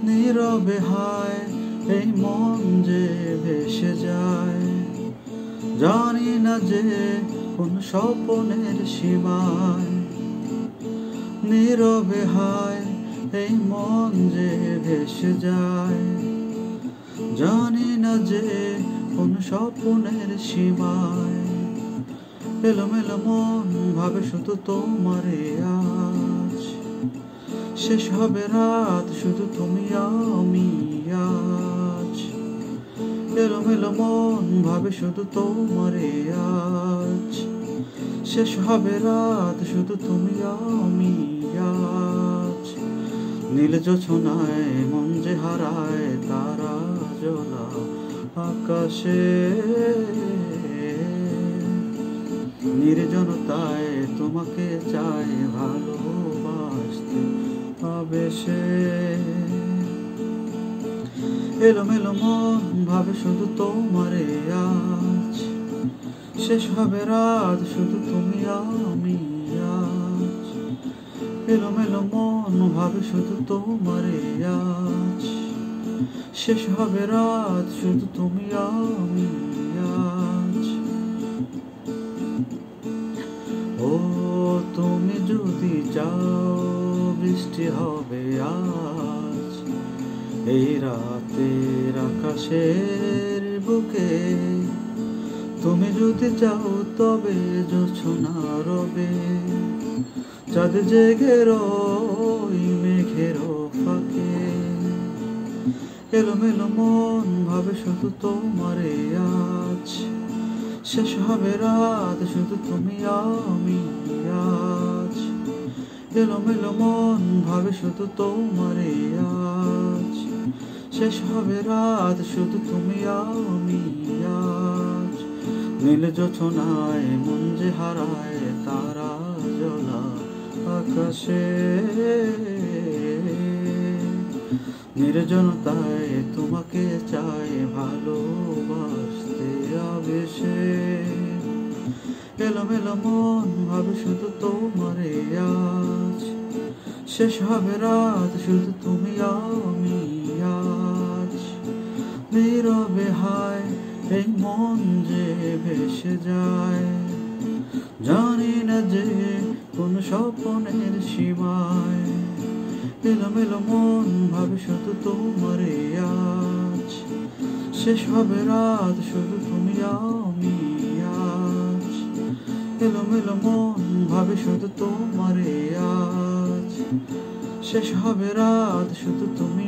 নীরবে হায় এই মন যে ভেসে যায়, জানি না যে কোন স্বপ্নের সীমায়। নীরবে হায় এই মন যে ভেসে যায়, জানি না যে কোন স্বপ্নের সীমায়। এলোমেলো মন ভাবে শুধু তোমারে আজ, শেষ হবে রাত শুধু তুমি আমি আজ। এলোমেলো মন ভাবে শুধু তোমারে আজ, শেষ হবে রাত শুধু তুমি আমি আজ। নীল জোছনায় মন যে হারায় তারা জ্বলা আকাশে, নির্জনতায় তোমাকে চাই ভালোবাসতে আবেশে। এলোমেলো মন ভাবে শুধু তোমারে আজ, শেষ হবে রাত শুধু তুমি আমি আজ। এলোমেলো মন ভাবে শুধু তোমারে আজ, শেষ হবে রাত শুধু তুমি আমি আজ। ও তুমি যদি চাও বৃষ্টি হবে আজ এই রাতের আকাশের বুকে। তুমি যদি চাও তবে জোছনা রবে, চাঁদ জেগে রই মেঘের ফাঁকে। এলোমেলো মন ভাবে শুধু তোমারে আজ, শেষ হবে রাত শুধু তুমি আমি আজ। এলোমেলো মন ভাবে শুধু তোমারে আজ, শেষ হবে রাত শুধু তুমি আমি আজ। নীল জোছনায় মন যে হারায় তারা জ্বলা আকাশে, নির্জনতায় তোমাকে চাই ভালোবাসতে আবেশে। এলোমেলো মন ভাবে শুধু তোমারে আজ, শেষ হবে রাত শুধু তুমি আমি আজ। নীরবে হায় এই মন যে ভেসে যায়, জানি না যে কোন স্বপ্নের সীমায়। এলোমেলো মন ভাবে শুধু তোমারে আজ, শেষ হবে রাত শুধু তুমি আমি আজ। এলোমেলো মন ভাবে শুধু তোমারে আজ, শেষ হবে রাত শুধু তুমি